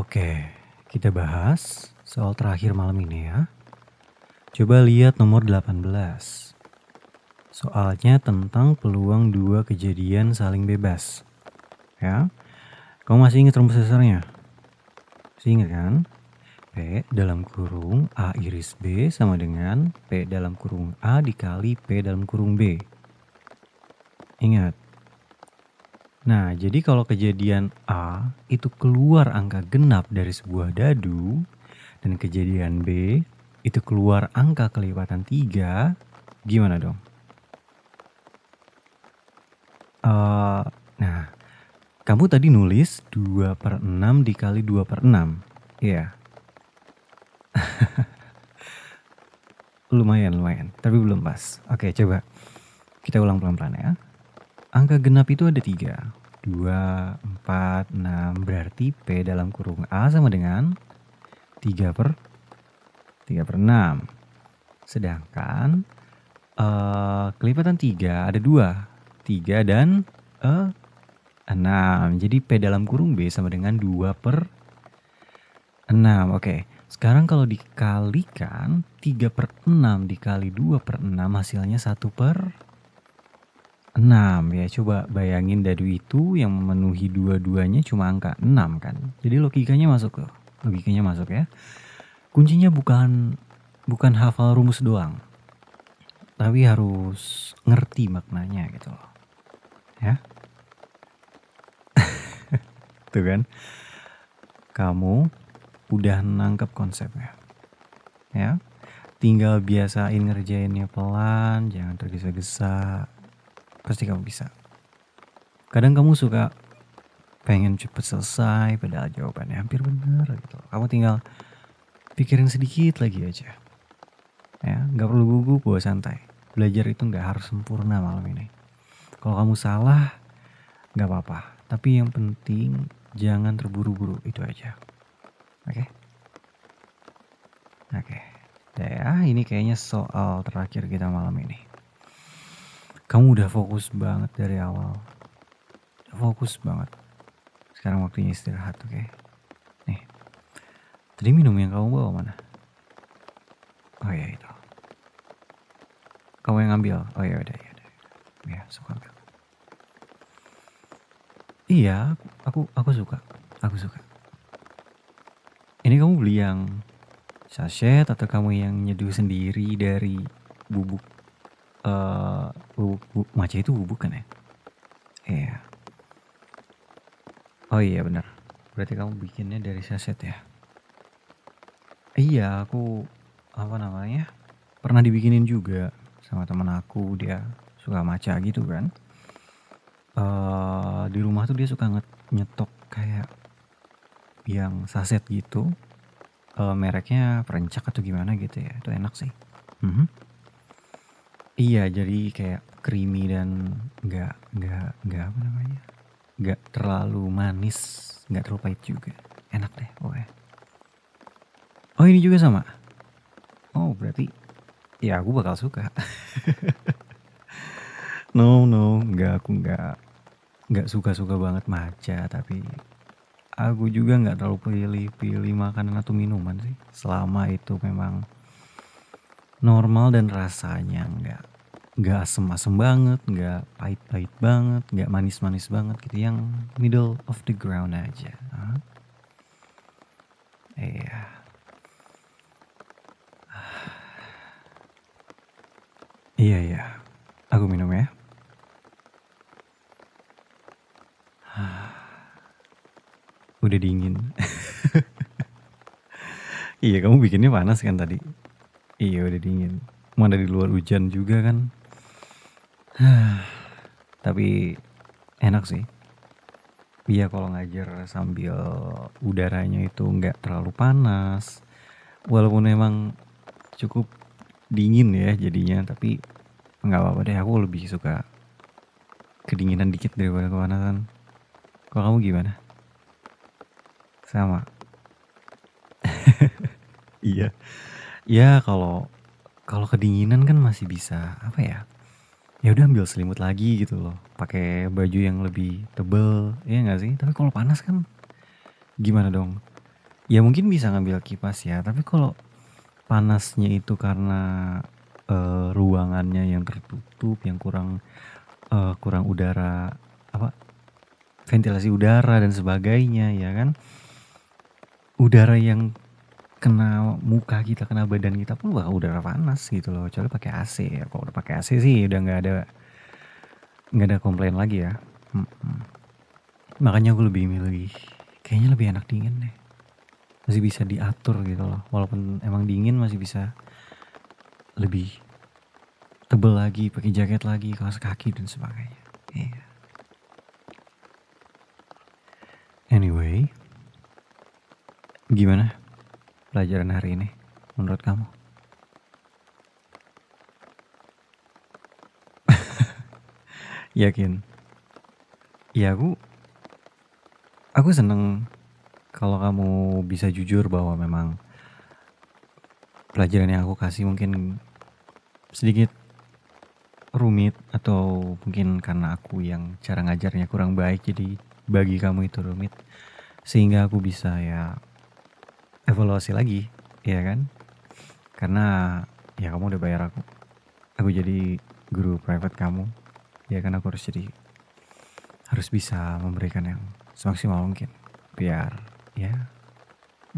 Oke, kita bahas soal terakhir malam ini ya. Coba lihat nomor 18. Soalnya tentang peluang dua kejadian saling bebas. Ya, kamu masih ingat rumus dasarnya? Masih ingat kan? P dalam kurung A iris B sama dengan P dalam kurung A dikali P dalam kurung B. Ingat. Nah, jadi kalau kejadian A itu keluar angka genap dari sebuah dadu, dan kejadian B itu keluar angka kelipatan 3, gimana dong? Nah, kamu tadi nulis 2/6 dikali 2/6. Iya. Lumayan, tapi belum pas. Oke, coba kita ulang pelan-pelan ya. Angka genap itu ada 3. 2, 4, 6. Berarti P dalam kurung A sama dengan 3/6. Sedangkan kelipatan 3 ada 2. 3 dan 6. Jadi P dalam kurung B sama dengan 2/6. Oke, sekarang kalau dikalikan 3/6 dikali 2/6 hasilnya 1/6 ya. Coba bayangin dadu itu yang memenuhi dua-duanya cuma angka 6 kan. Jadi logikanya masuk ya. Kuncinya bukan hafal rumus doang, tapi harus ngerti maknanya gitu loh. Ya. Tuh kan. Kamu udah nangkep konsepnya. Ya. Tinggal biasain ngerjainnya pelan, jangan tergesa-gesa. Pasti kamu bisa. Kadang kamu suka pengen cepet selesai padahal jawabannya hampir bener gitu. Kamu tinggal pikirin sedikit lagi aja. Ya, gak perlu gugup, bawa santai. Belajar itu gak harus sempurna malam ini. Kalau kamu salah, gak apa-apa. Tapi yang penting jangan terburu-buru, itu aja. Oke? Ya, ini kayaknya soal terakhir kita malam ini. Kamu udah fokus banget dari awal. Fokus banget. Sekarang waktunya istirahat, oke? Nih. Tadi minum yang kamu bawa mana? Oh ya itu. Kamu yang ambil. Oh ya udah. Ya, suka ambil. Iya, aku suka. Ini kamu beli yang sachet atau kamu yang nyeduh sendiri dari bubuk matcha itu bubuk kan ya? Iya. Oh iya benar. Berarti kamu bikinnya dari sachet ya? Iya, aku pernah dibikinin juga sama teman aku, dia suka matcha gitu kan. Di rumah tuh dia suka nyetok kayak yang saset gitu. Mereknya Perencak atau gimana gitu ya. Itu enak sih. Iya, jadi kayak creamy dan nggak terlalu manis, nggak terlalu pahit juga. Enak deh pokoknya. Oh ini juga sama? Oh berarti ya aku bakal suka. No, aku nggak suka banget matcha, tapi aku juga nggak terlalu pilih makanan atau minuman sih, selama itu memang normal dan rasanya nggak asem-asem banget, nggak pahit-pahit banget, nggak manis-manis banget gitu, yang middle of the ground aja. Iya. Iya. Aku minum ya. Udah dingin. Iya, kamu bikinnya panas kan tadi? Iya, udah dingin. Mana di luar hujan juga kan. Tapi enak sih. Iya, kalau ngajar sambil udaranya itu nggak terlalu panas. Walaupun memang cukup dingin ya jadinya, tapi nggak apa-apa deh. Aku lebih suka kedinginan dikit daripada kepanasan. Kalau kamu gimana? Sama. Iya. Ya kalau kedinginan kan masih bisa apa ya? Ya udah ambil selimut lagi gitu loh. Pakai baju yang lebih tebel, ya nggak sih? Tapi kalau panas kan gimana dong? Ya mungkin bisa ngambil kipas ya, tapi kalau panasnya itu karena ruangannya yang tertutup, yang kurang udara, apa, ventilasi udara dan sebagainya, ya kan? Udara yang kena muka kita, kena badan kita pun bakal udara panas gitu loh. Kecuali pakai AC ya. Kalau udah pakai AC sih udah nggak ada komplain lagi ya. Makanya aku lebih milih, kayaknya lebih enak dingin deh. Masih bisa diatur gitu loh. Walaupun emang dingin masih bisa lebih tebel lagi, pakai jaket lagi, kaos kaki dan sebagainya. Iya. Anyway, gimana pelajaran hari ini menurut kamu? Yakin? Ya aku seneng kalau kamu bisa jujur bahwa memang pelajaran yang aku kasih mungkin sedikit rumit, atau mungkin karena aku yang cara ngajarnya kurang baik jadi bagi kamu itu rumit, sehingga aku bisa ya evaluasi lagi, ya kan? Karena ya kamu udah bayar aku jadi guru private kamu, ya kan? Aku harus bisa memberikan yang semaksimal mungkin biar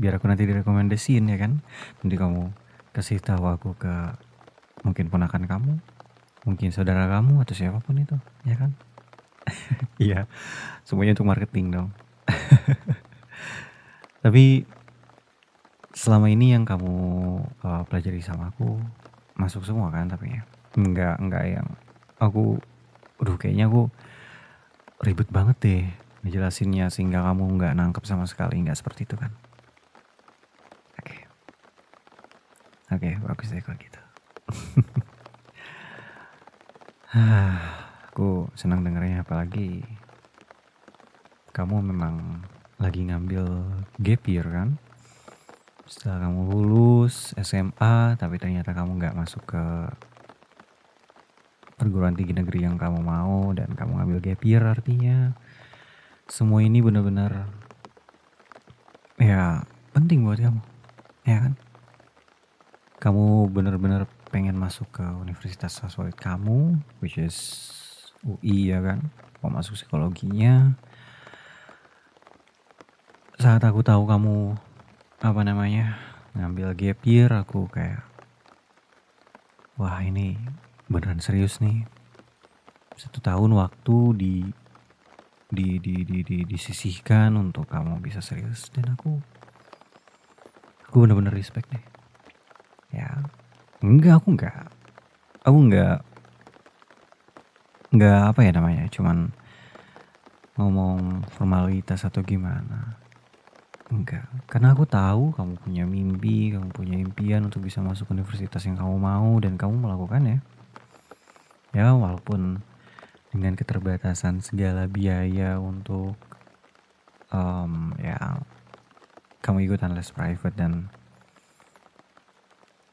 aku nanti direkomendasiin, ya kan? Nanti kamu kasih tahu aku ke mungkin ponakan kamu, mungkin saudara kamu atau siapapun itu, ya kan? Iya, semuanya untuk marketing dong. Tapi selama ini yang kamu pelajari sama aku masuk semua kan? Tapi ya enggak yang aku kayaknya aku ribet banget deh ngejelasinnya sehingga kamu nggak nangkep sama sekali, nggak seperti itu kan? Oke, oke, bagus deh kalau gitu. Aku senang dengernya, apalagi kamu memang lagi ngambil gap year kan? Setelah kamu lulus SMA tapi ternyata kamu nggak masuk ke perguruan tinggi negeri yang kamu mau dan kamu ngambil gap year, artinya semua ini benar-benar ya penting buat kamu, ya kan? Kamu benar-benar pengen masuk ke universitas favorit kamu, which is UI, ya kan? Mau masuk psikologinya. Saat aku tahu kamu ngambil gap year, aku kayak, wah ini beneran serius nih. 1 tahun waktu disisihkan untuk kamu bisa serius, dan aku bener-bener respect deh. Ya, aku nggak cuman ngomong formalitas atau gimana. Enggak, karena aku tahu kamu punya mimpi, kamu punya impian untuk bisa masuk universitas yang kamu mau dan kamu melakukannya. Ya, walaupun dengan keterbatasan segala biaya untuk ya kamu ikutan les private dan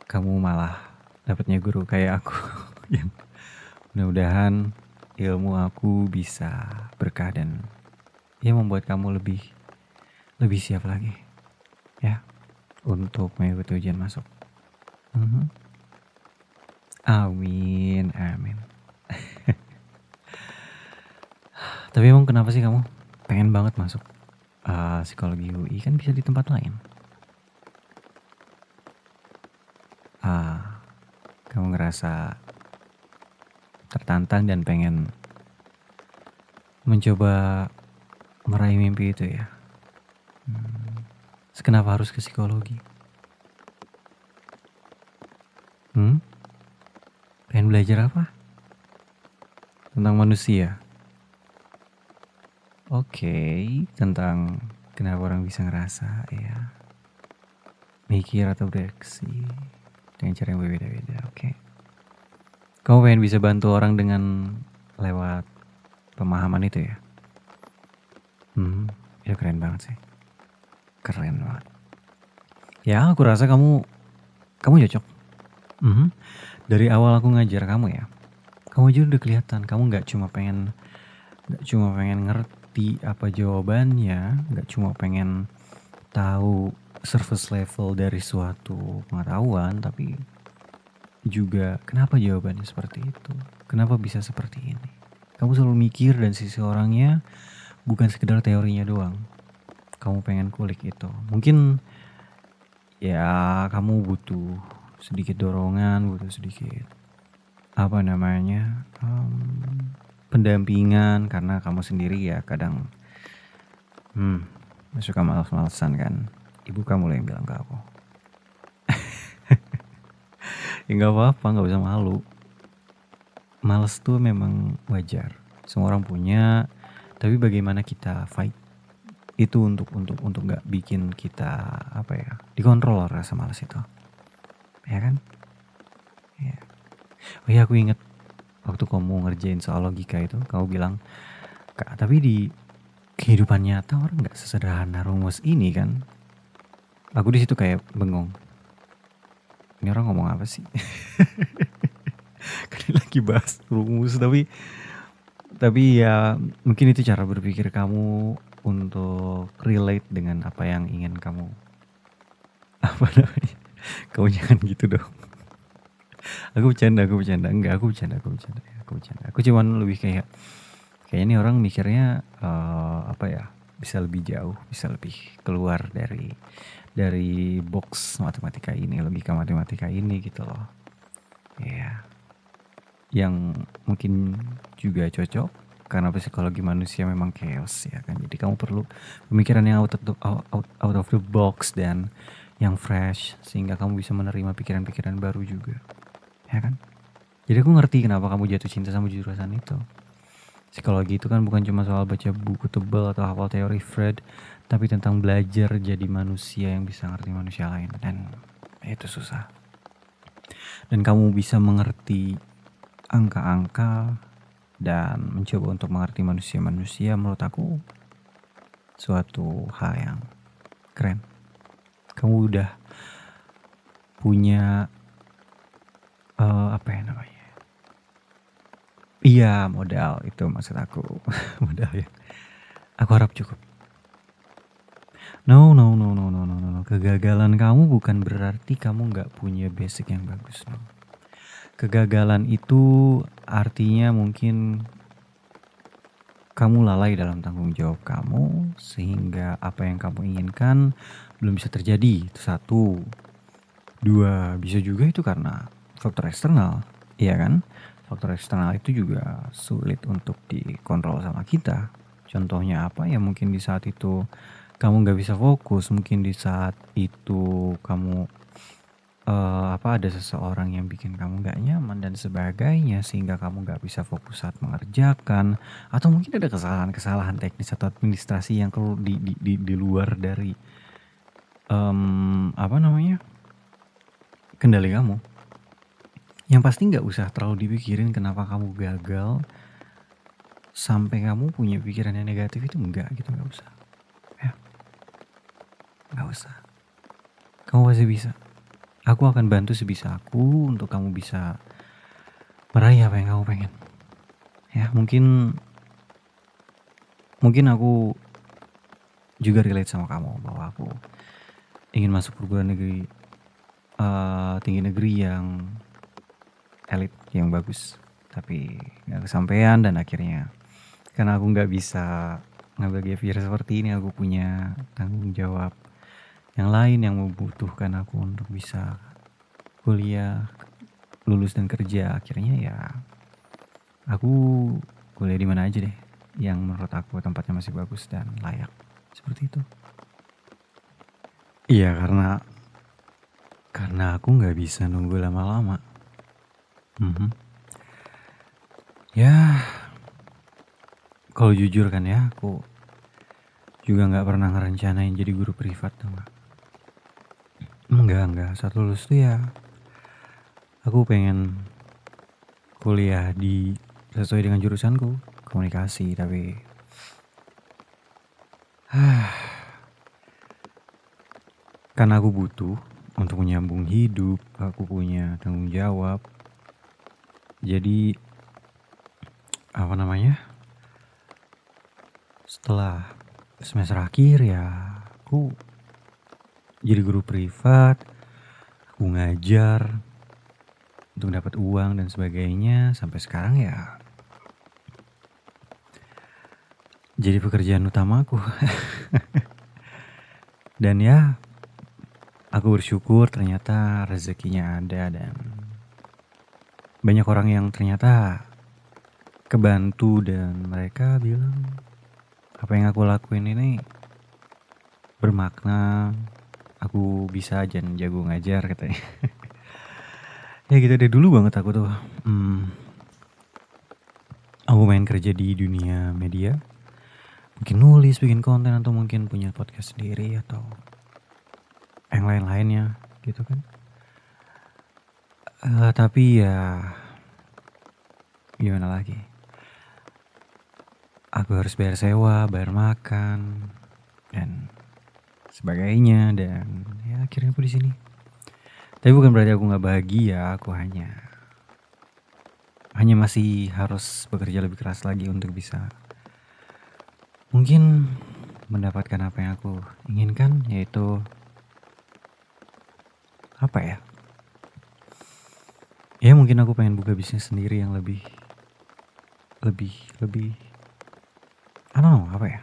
kamu malah dapatnya guru kayak aku yang mudah-mudahan ilmu aku bisa berkah dan ya membuat kamu lebih siap lagi ya untuk mengikuti ujian masuk. Amin, amin. Tapi emang kenapa sih kamu pengen banget masuk psikologi UI? Kan bisa di tempat lain. Kamu ngerasa tertantang dan pengen mencoba meraih mimpi itu ya? Kenapa harus ke psikologi? Pengen belajar apa? Tentang manusia? Oke, tentang kenapa orang bisa ngerasa ya, mikir atau bereaksi dengan cara yang berbeda-beda. Oke. Kamu pengen bisa bantu orang dengan lewat pemahaman itu ya? Itu keren banget sih. Keren banget. Ya, aku rasa kamu cocok. Dari awal aku ngajar kamu ya, kamu aja udah kelihatan kamu nggak cuma pengen ngerti apa jawabannya, nggak cuma pengen tahu surface level dari suatu pengetahuan, tapi juga kenapa jawabannya seperti itu? Kenapa bisa seperti ini? Kamu selalu mikir dan sisi orangnya bukan sekedar teorinya doang. Kamu pengen kulik itu. Mungkin ya kamu butuh sedikit dorongan, butuh sedikit apa namanya pendampingan karena kamu sendiri ya kadang suka malas-malesan kan. Ibu kamu lah yang bilang ke aku. Ya nggak apa-apa, nggak usah malu. Males tuh memang wajar. Semua orang punya, tapi bagaimana kita fight itu untuk nggak bikin kita apa ya dikontrol rasa malas itu, ya kan? Ya. Oh iya, aku inget waktu kamu ngerjain soal logika itu, kamu bilang, Kak, tapi di kehidupan nyata orang nggak sesederhana rumus ini kan? Aku di situ kayak bengong. Ini orang ngomong apa sih? Kan lagi bahas rumus, tapi ya mungkin itu cara berpikir kamu untuk relate dengan apa yang ingin kamu apa namanya? Kamu jangan gitu dong. Aku bercanda. Enggak, aku bercanda. Aku cuman lebih kayak ini orang mikirnya apa ya? Bisa lebih jauh, bisa lebih keluar dari box matematika ini, logika matematika ini gitu loh. Ya. Yang mungkin juga cocok karena psikologi manusia memang chaos ya kan. Jadi kamu perlu pemikiran yang out of the box dan yang fresh sehingga kamu bisa menerima pikiran-pikiran baru juga. Ya kan? Jadi aku ngerti kenapa kamu jatuh cinta sama jurusan itu. Psikologi itu kan bukan cuma soal baca buku tebal atau hafal teori Freud, tapi tentang belajar jadi manusia yang bisa ngerti manusia lain. Dan itu susah. Dan kamu bisa mengerti angka-angka dan mencoba untuk mengerti manusia-manusia, menurut aku suatu hal yang keren. Kamu udah punya apa ya namanya? Iya, modal itu maksud aku. Modal ya. Aku harap cukup. No. Kegagalan kamu bukan berarti kamu nggak punya basic yang bagus. No. Kegagalan itu artinya mungkin kamu lalai dalam tanggung jawab kamu sehingga apa yang kamu inginkan belum bisa terjadi. Itu satu. Dua, bisa juga itu karena faktor eksternal, iya kan? Faktor eksternal itu juga sulit untuk dikontrol sama kita. Contohnya apa ya, mungkin di saat itu kamu gak bisa fokus, mungkin di saat itu kamu ada seseorang yang bikin kamu gak nyaman dan sebagainya sehingga kamu gak bisa fokus saat mengerjakan, atau mungkin ada kesalahan teknis atau administrasi yang perlu di luar dari kendali kamu. Yang pasti gak usah terlalu dipikirin kenapa kamu gagal sampai kamu punya pikiran yang negatif itu enggak gitu, gak usah. Ya. Gak usah. Kamu pasti bisa. Aku akan bantu sebisa aku untuk kamu bisa meraih apa yang kamu pengen. Ya, mungkin aku juga relate sama kamu bahwa aku ingin masuk perguruan negeri tinggi negeri yang elit, yang bagus, tapi gak kesampaian dan akhirnya karena aku gak bisa ngambil gap year seperti ini, aku punya tanggung jawab yang lain yang membutuhkan aku untuk bisa kuliah, lulus dan kerja. Akhirnya ya aku kuliah di mana aja deh yang menurut aku tempatnya masih bagus dan layak, seperti itu. Iya, karena aku nggak bisa nunggu lama-lama. Ya, kalau jujur kan ya, aku juga nggak pernah ngerencanain jadi guru privat tuh nggak. Enggak. Saat lulus tuh ya, aku pengen kuliah sesuai dengan jurusanku, komunikasi, tapi karena aku butuh untuk menyambung hidup, aku punya tanggung jawab. Jadi setelah semester akhir ya aku jadi guru privat, aku ngajar untuk dapat uang dan sebagainya sampai sekarang ya jadi pekerjaan utamaku. Dan ya aku bersyukur ternyata rezekinya ada dan banyak orang yang ternyata kebantu dan mereka bilang apa yang aku lakuin ini bermakna, aku bisa aja jago ngajar katanya. Ya gitu dari dulu banget aku tuh aku main kerja di dunia media, mungkin nulis, bikin konten, atau mungkin punya podcast sendiri atau yang lain-lainnya gitu kan. Tapi ya gimana lagi, aku harus bayar sewa, bayar makan dan sebagainya, dan ya akhirnya aku di sini. Tapi bukan berarti aku nggak bahagia, aku hanya masih harus bekerja lebih keras lagi untuk bisa mungkin mendapatkan apa yang aku inginkan, yaitu apa ya? Ya mungkin aku pengen buka bisnis sendiri yang lebih I don't know, apa ya?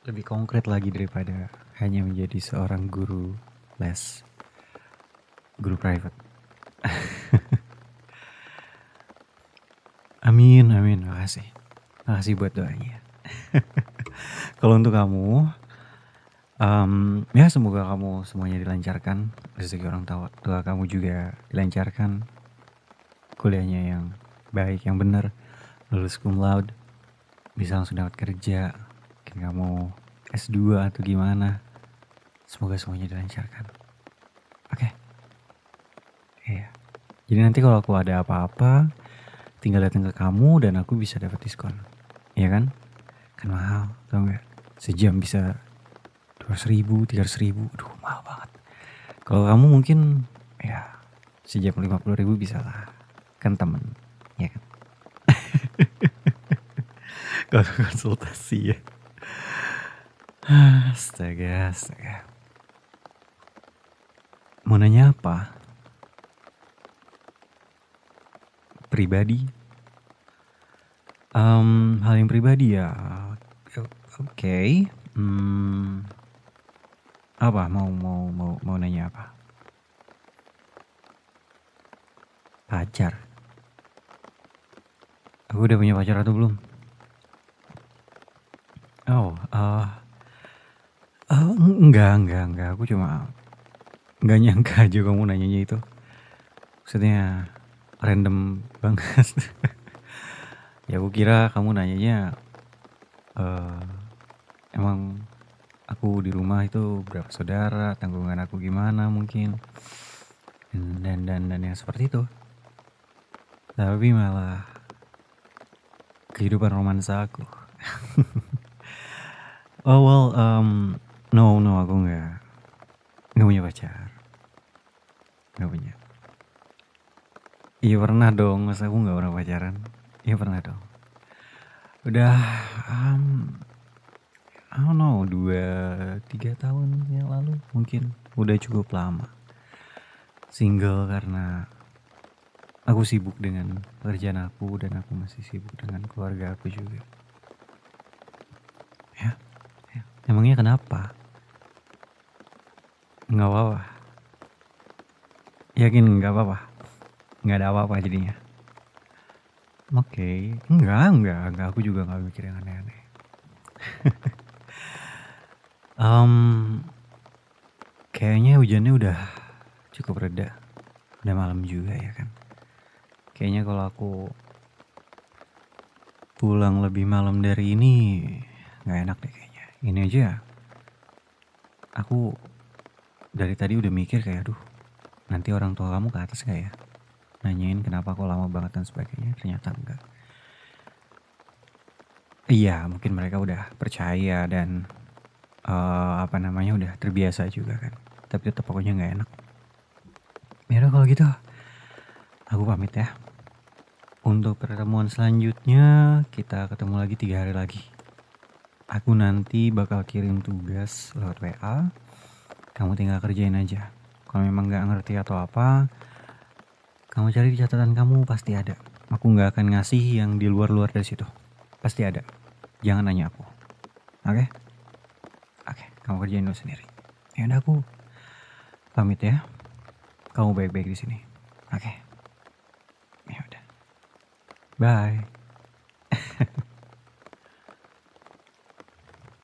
Lebih konkret lagi daripada hanya menjadi seorang guru les, guru private. Amin, makasih. Makasih buat doanya. Kalau untuk kamu, ya semoga kamu semuanya dilancarkan, rezeki orang tua kamu juga dilancarkan, kuliahnya yang baik, yang benar, lulus cum laude, bisa langsung dapat kerja, mungkin kamu S2 atau gimana, semoga semuanya dilancarkan. Oke. Iya. Jadi nanti kalau aku ada apa-apa, tinggal datang ke kamu dan aku bisa dapat diskon. Iya kan? Kan mahal, tau gak? Sejam bisa 200.000, 300.000, aduh mahal banget. Kalau kamu mungkin ya sejam 50.000 bisa lah, kan temen, ya kan? Kalau konsultasi ya. Astaga. Mau nanya apa? Pribadi? Hal yang pribadi ya. Oke. Apa? Mau nanya apa? Pacar. Aku udah punya pacar atau belum? Oh, enggak. Aku cuma nggak nyangka aja kamu nanyanya itu. Maksudnya random banget. Ya aku kira kamu nanyanya emang aku di rumah itu berapa saudara, tanggungan aku gimana mungkin, dan yang seperti itu. Tapi malah kehidupan romansa aku. Oh well, no, aku nggak punya pacar, nggak punya. Iya pernah dong, masa aku nggak pernah pacaran? Iya pernah dong. Udah, I don't know, 2-3 tahun yang lalu mungkin, udah cukup lama. Single karena aku sibuk dengan pekerjaan aku dan aku masih sibuk dengan keluarga aku juga. Ya. Emangnya kenapa? Nggak apa-apa. Yakin nggak apa-apa? Nggak ada apa-apa jadinya. Oke. Enggak. Aku juga nggak mikir yang aneh-aneh. Kayaknya hujannya udah cukup reda. Udah malam juga ya kan. Kayaknya kalau aku pulang lebih malam dari ini nggak enak deh kayaknya. Ini aja aku dari tadi udah mikir kayak aduh, nanti orang tua kamu ke atas gak ya? Nanyain kenapa kok lama banget dan sebagainya. Ternyata enggak. Iya, mungkin mereka udah percaya dan udah terbiasa juga kan. Tapi tetap pokoknya nggak enak. Ya udah kalau gitu, aku pamit ya. Untuk pertemuan selanjutnya kita ketemu lagi 3 hari lagi. Aku nanti bakal kirim tugas lewat WA. Kamu tinggal kerjain aja. Kalau memang nggak ngerti atau apa, kamu cari di catatan kamu pasti ada. Aku nggak akan ngasih yang di luar-luar dari situ. Pasti ada. Jangan nanya aku. Oke? Oke, kamu kerjain dulu sendiri. Ya udah aku pamit ya. Kamu baik-baik di sini. Oke. Ya udah. Bye.